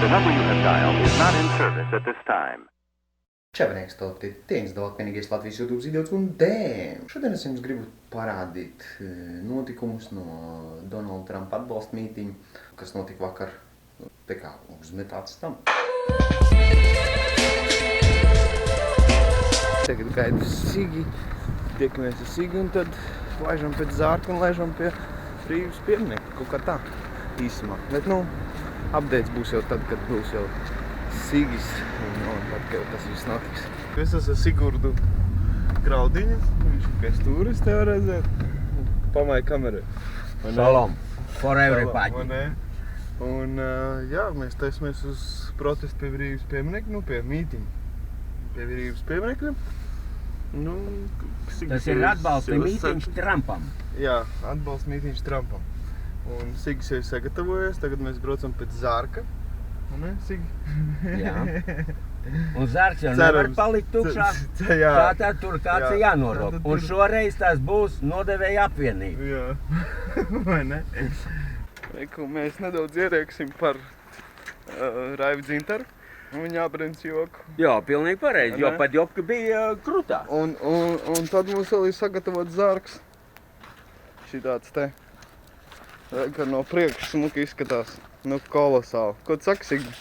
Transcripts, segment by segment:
The number you have dialed is not in service at this time. Čebrnieks tauti, dienas dalotpienīgais Latvijas YouTube idiots un dēm. Šodien es jums gribu parādīt notikumus no Donalda Trumpa atbalsta mītiņa, kas notika vakar, te kā uzmetāts tam. Tagad gaidu Sigi, tiekamies ar Sigi un tad laižam pēc zārka un laižam pie Brīvības piemiņa, kaut kā tā īsumā. Bet, updates būs jau tad, kad būs jau Sigis un tad, kad tas viss notiks. Es esmu Sigurdu Graudiņu, viņš ir pie stūris, te var redzēt. Pamāja kameru. Salam for everybody. Un jā, mēs taisamies uz protestu pie Brīvības piemiņa, pie mītiņa. Pie Brīvības piemiņa. Tas ir atbalsta mītiņš Trumpam. Jā, atbalsta mītiņš Trumpam. Un Sigis jau sagatavojies, tagad mēs braucam pēc zārka. Ne, Sigi? Jā. Un zārks jau nevar palikt tukšā, tātad tur kāds ir jānorok. Un šoreiz tas būs nodevēja apvienība. Jā, vai ne? Reiku, mēs nedaudz ierieksim par Raivu Dzintaru un viņa apbrīns joku. Jā, pilnīgi pareizi, jo pat jopka bija krutā. Un tad mums vēl ir sagatavots zārks. Šitāds te. Ka no priekšu smuki izskatās. Колоссал. Ko tu saki, Sigi?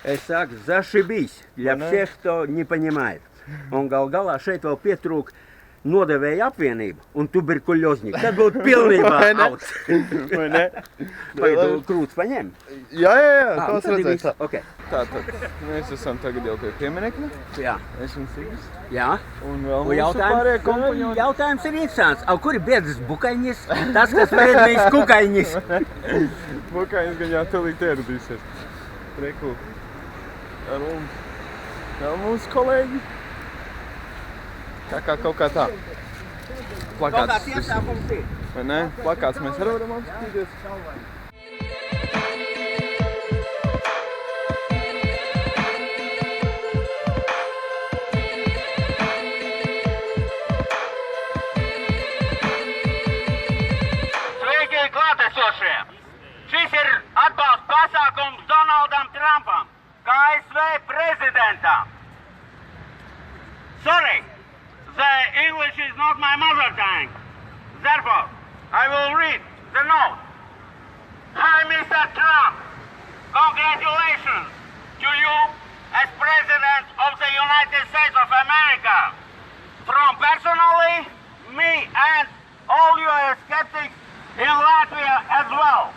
Es saku, zašibīs, ja всех, кто не понимает. Un galā šeit vēl pietrūk nodevēja apvienība un tuberkuļoznieki. Tad būtu pilnībā auts. Vai ne? Vai tu krūts paņem? Jā, tos redzēs tā. Okay. Tātad, mēs esam tagad jau pie pieminekļa. Jā. Es un Sigis. Jā. Un vēl mūsu pārējie kompanjoni. Jautājums ir interesants. Kur ir biedrs Bukaiņis? Tas, kas vērtīs Kukaiņis. Bukaiņis gan jā tūlīt ieradīsies. Reiku. Ar mums. Vēl mūsu kolēģi. Tā kā kaut kā tā. Plakāts. Kaut kāds iesākums ir. Vai ne? Plakāts mēs arī varam apskatīties. Sveiki, klātesošie! Šis ir atbalsta pasākums Donaldam Trumpam, kā ASV prezidentam. Sorry, the English is not my mother tongue. Therefore, I will read the note. Hi, Mr. Trump. Congratulations to you as President of the United States of America. From personally, me and all your skeptics in Latvia as well.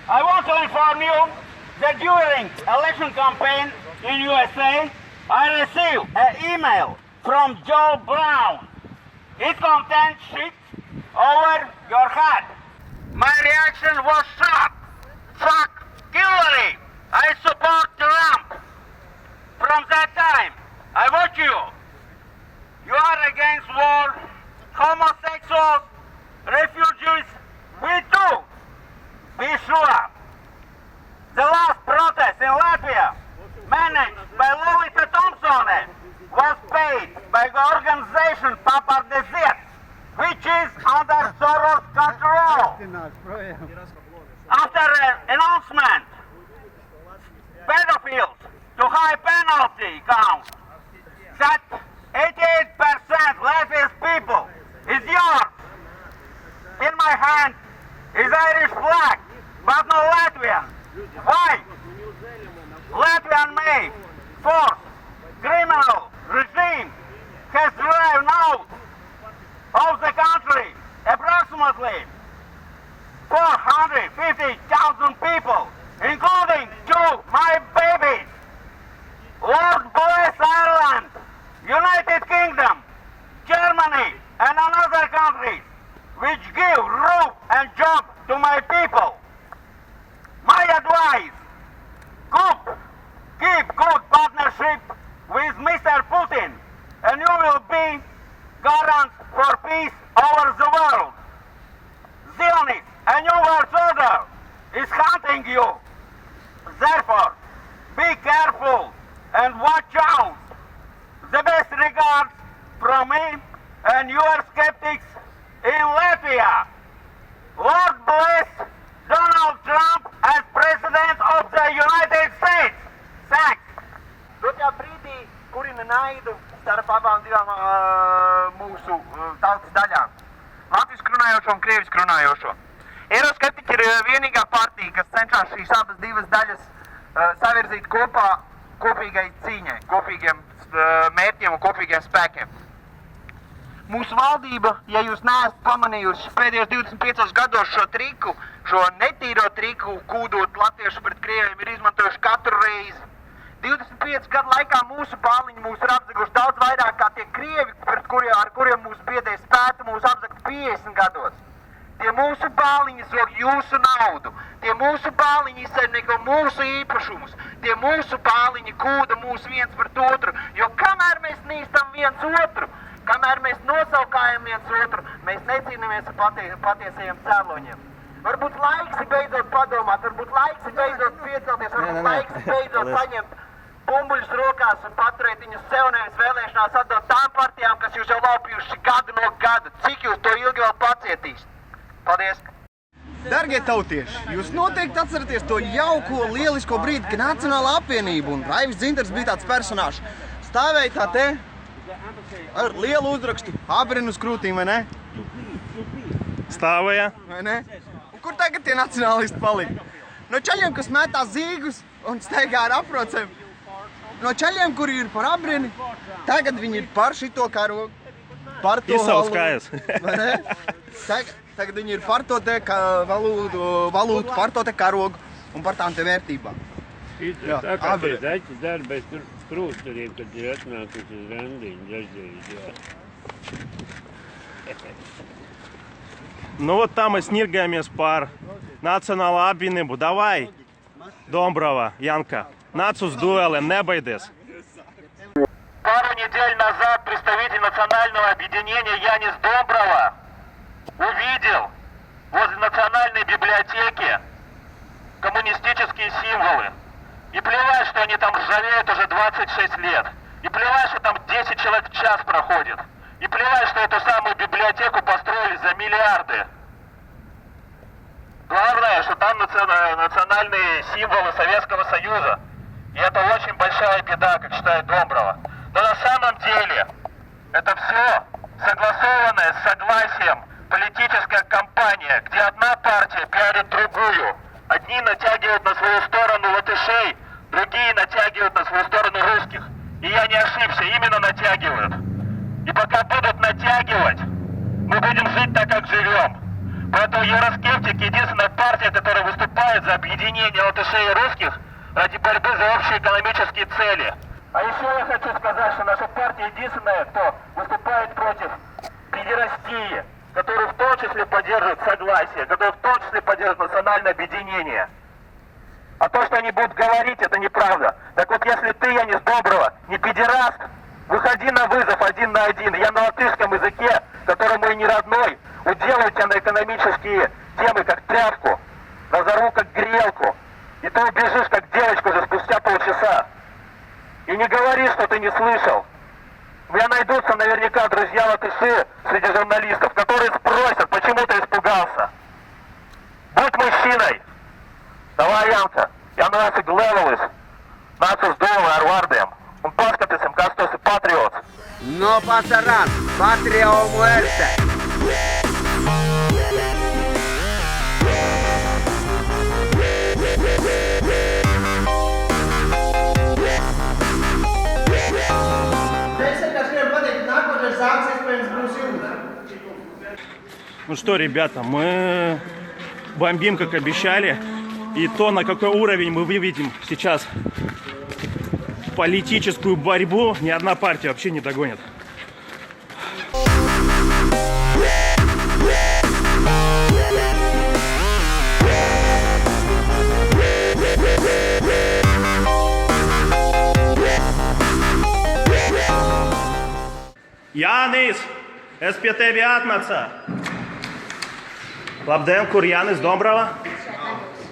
I want to inform you that during election campaign in USA, I received an email from Joe Brown. It contains shit over your head. My reaction was shock. Fuck Hillary. I support Trump. From that time, I watch you. You are against war, homosexuals, refugees. We too. Be sure. The last protest in Latvia, managed by Lolita Thompson, was paid by the organization Papardeziet, which is under Soros control. After an announcement, pedophiles to high penalty count, that 88% Latvia's people is yours. In my hand is Irish flag, but no Latvian. Why? Latvian made force criminal regime has driven out of the country approximately 450,000 people, including two my babies. Lord bless Ireland, United Kingdom, Germany, and another countries which give roof and job to my people. My advice, keep good partnership with Mr. Putin, and you will be garant for peace over the world. Zionist, a new world order is hunting you. Therefore, be careful and watch out. The best regards from me and your skeptics in Latvia. Lord bless Donald Trump as President of the United States. latviešu un krievisku runājošo. Eiroskeptiķi ir vienīgā partija, kas cenšas šīs abas divas daļas savirzīt kopā kopīgai cīņai, kopīgiem mērķiem un kopīgiem spēkiem. Mūsu valdība, ja jūs neesat pamanījuši pēdējos 25 gados šo triku, šo netīro triku, kūdot latviešu pret krieviem, ir izmantojuši katru reizi. 25 gadu laikā mūsu bāliņi mūs ir apzaguši daudz vairāk kā tie krievi, ar kuriem mūs biedē spētu mūs apzagt 50 gados. Tie mūsu bāliņi zog jūsu naudu, tie mūsu bāliņi izsaimnieko mūsu īpašumus, tie mūsu bāliņi kūda mūs viens pret otru, jo kamēr mēs nīstam viens otru, kamēr mēs nosaukājam viens otru, mēs necīnāmies ar patiesajiem cēloņiem. Varbūt laiks ir beidzot padomāt, varbūt laiks ir beidzot piecelties, varbūt laiks ir beidzot paņemt bumbuļus rokās un paturēt viņus sev nevis vēlēšanās atdot tām partijām, kas jūs jau laupījuši gadu no gada. Cik jūs to ilgi vēl pacietīs? Paldies! Dargie tautieši, jūs noteikti atceraties to jauko, lielisko brīdi, kad Nacionālā apvienība un Raivis Dzintars bija tāds personāžs. Stāvēja tā te ar lielu uzrakstu Abrinu uz krūtīm, vai ne? Stāvēja. Vai ne? Un kur tagad tie nacionālisti palika? No čaļiem, kas metā zīgus un steigā ar aprocēm. No čaļiem, kuri ir par Abrinu, tagad viņi ir par šito karogu. Par to Izsauskājas. Vai ne? Tagad viņi ir par to te valūtu, par to te karogu un par tām te vērtībām. Tā kā tie zaķi dara bez krūsturiem, kad ir atnākuši uz randiņu dažreiz. Ну вот там мы сниргаемся пар. Национālā apvienību. Давай, Домброва, Янка. Нацус дуэлем, не байдес. Пару недель назад представитель национального объединения Янис Домброва увидел возле национальной библиотеки коммунистические символы. И плевать, что они там ржавеют уже 26 лет. И плевать, что там 10 человек в час проходит. И плевать, что эту самую библиотеку построили за миллиарды. Главное, что там национальные символы Советского Союза. И это очень большая беда, как считает Домброва. Но на самом деле это все согласованная с согласием политическая кампания, где одна партия пиарит другую. Одни натягивают на свою сторону латышей, другие натягивают на свою сторону русских. И я не ошибся, именно натягивают. И пока будут натягивать, мы будем жить так, как живем. Поэтому евроскептики — единственная партия, которая выступает за объединение латышей и русских ради борьбы за общие экономические цели. А еще я хочу сказать, что наша партия единственная, кто выступает против педерастии, который в том числе поддерживает согласие, который в том числе поддерживает национальное объединение. А то, что они будут говорить, это неправда. Так вот, если ты, Янис Домброва, не педераст, выходи на вызов один на один. Я на латышском языке, который мой не родной, уделаю тебя на экономические темы, как тряпку, разорву как грелку. И ты убежишь, как девочка, уже спустя полчаса. И не говори, что ты не слышал. У меня найдутся наверняка друзья латыши среди журналистов, которые спросят, почему ты испугался. Будь мужчиной. Davai, Janka, ja nu esi glevelis, nāc uz domu ar vārdiem un paskatīsim, kas tu esi patriots. No pasaran, patria o muerte. Ну что, ребята, мы бомбим, как обещали. И то, на какой уровень мы выведем сейчас политическую борьбу, ни одна партия вообще не догонит. Jānis, es pie tevi atnācu. Labdien, kur Jānis Dombrava?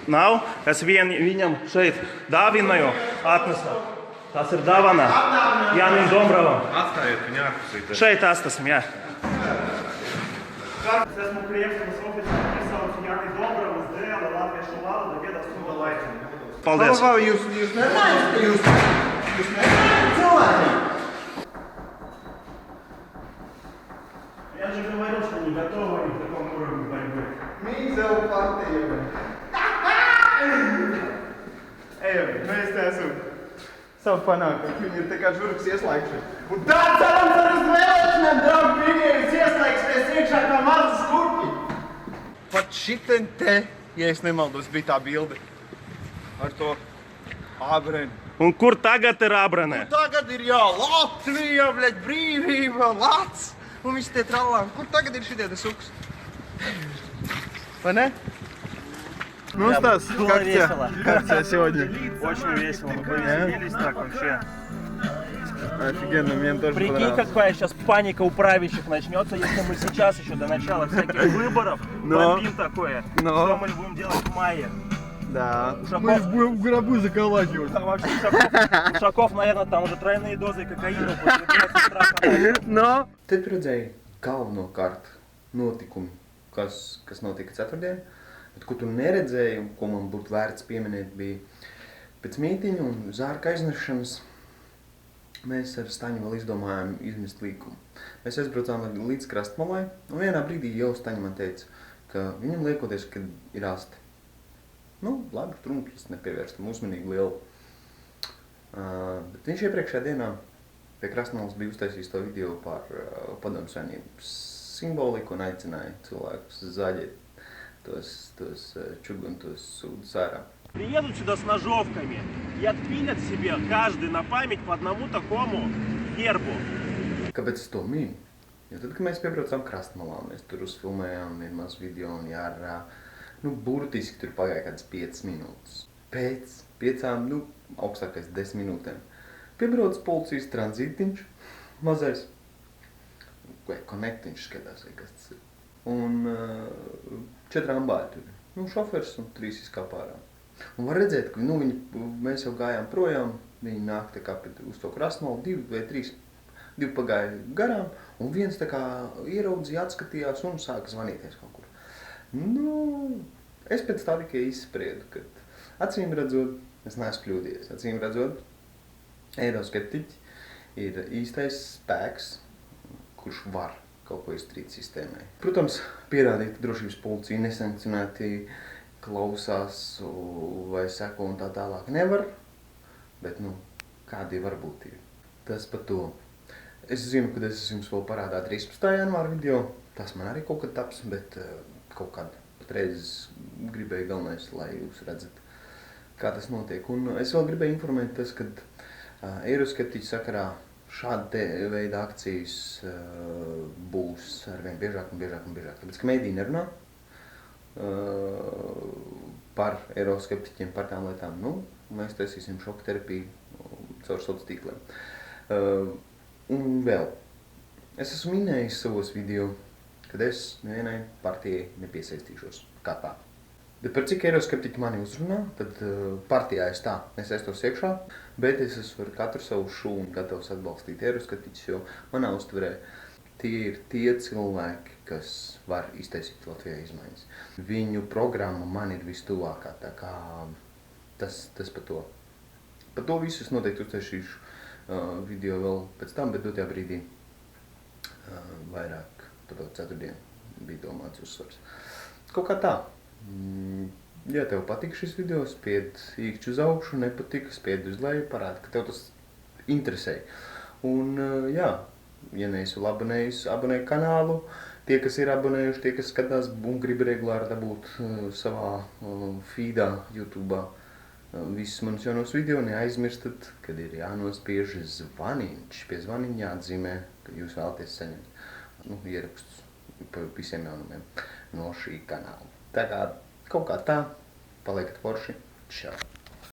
Nav, es viņam šeit dāvināju, atnesu. Tas ir dāvana Jānim Dombravam. Atstājiet viņu ārpusītē. Šeit atstāsim, jā. Esmu priekšlikums oficiāli piesaucis Jānis Dombravas dēli latviešu valodu piedās stundu laikā. Paldies. Jūs nerunājat, jūs nerunājat cilvēkiem. Я же говорил, что не готовы они к такому уровню. ejam, mēs te esam savu panākumu. Viņi ir tā kā žurkas ieslēgšana. Un tā cerams ar uz vēlēšanām, draugi, pieņēmis ieslēgsies iekšā kā mazas skurki. Pat šiten te, ja es nemaldos, bija tā bilde ar to abreni. Un kur tagad ir abrane? Tagad ir Latvija, bļaļ, brīvība, Lats un visi tie trallām. Kur tagad ir šitie te suks? Vai не? Ну, Стас, как тебя сегодня? Очень весело, мы повеселились так вообще. Офигенно, мне тоже Прикинь, понравилось. какая сейчас паника у правящих начнется, если мы сейчас еще до начала всяких выборов бомбим такое. Что мы будем делать в мае? Да. Мы будем в гробы заколачивать. Там вообще Ушаков, наверное, там уже тройные дозы кокаина употребляет страха. No. Te tu redzēji galvenokārt notikumi, kas notika ceturtdien, bet ko tu neredzēji un ko man būtu vērts pieminēt bija pēc mītiņa un zārka aiznešanas. Mēs ar Staņu vēl izdomājām izmest līkumu. Mēs aizbraucām līdz krastmalai un vienā brīdī jau Staņa man teica, ka viņam liekoties, ka ir asti. Nu, labi, trumps nepievērstam uzmanīgi lielu. Bet viņš iepriekšējā dienā pie krastmalas bija uztaisījis to video par Padomju Savienības simboliku un aicināja cilvēkus zaļēt tos čuguntos sūdus ārā. Приедут сюда с ножовками и отпилят себе каждый на память по одному такому гербу. Kāpēc es to minu? Jo tad, kad mēs piebraucām krastmalā, mēs tur uzfilmējām vienu mazu video un jārā, burtiski tur pagāja kādas 5 minūtes. Pēc 5, augstākais 10 minūtēm. Piebrauc policijas tranzītiņš, mazais, vai konektiņš skatās, vai kas tas ir. Un 4 ambāri tur. Šofers un 3 izkāpā ārā. Un var redzēt, ka mēs jau gājām projām, viņi nāk tā kā uz to krastmalu, 2 vai 3, 2 pagāja garām, un viens tā kā ieraudzīja, atskatījās un sāka zvanīties kaut kur. Es pēc tā tikai izspriedu, ka acīm redzot, es neesmu kļūdījies, acīm redzot, eiroskeptiķi ir īstais spēks, kurš var kaut ko izdarīt sistēmai. Protams, pierādīt drošības policija nesankcionēti klausās vai seko un tā tālāk nevar, bet, kādi varbūt ir. Tas par to. Es zinu, kad es jums vēl parādā 13. janvāra video, tas man arī kaut kad taps, bet kaut kad patreiz gribēju galvenais, lai jūs redzat, kā tas notiek. Un es vēl gribēju informēt tas, kad eiroskeptiķu sakarā šāda veida akcijas būs arvien biežāk un biežāk un biežāk. Tāpēc, ka mēdī nerunā par eiroskeptiķiem, par tām lietām. Mēs taisīsim šoku terapiju caur sociāliem tīkliem. Un vēl, es esmu minējis savos video, kad es nevienai partijai nepiesaistīšos kā tā. Bet par cik eiroskeptiķi mani uzrunā, tad partijā es tā nesaistos iekšā, bet es esmu ar katru savu šūnu gatavs atbalstīt eiroskeptiķus, jo manā uztverē tie ir tie cilvēki, kas var iztaisīt Latvijā izmaiņas. Viņu programma man ir vistuvākā, tā kā tas par to. Par to visu es noteikti uztaisīšu video vēl pēc tam, bet dotajā brīdī vairāk par to ceturtdienu bija domāts uzsvars. Kaut kā tā. Ja tev patika šis video, spied īkšķi uz augšu, nepatika, spied uz leju, parāda, ka tev tas interesē. Un jā, ja neesi vēl abonējis, abonē kanālu. Tie, kas ir abonējuši, tie, kas skatās un grib regulāri dabūt savā feedā, YouTube'ā visus manus jaunos video, neaizmirstat, kad ir jānospiež zvaniņš. Pie zvaniņa jāatzīmē, ka jūs vēlaties saņemt ierakstus par visiem jaunumiem no šī kanāla. Tā kā kaut kā tā, paliekat forši. Čau!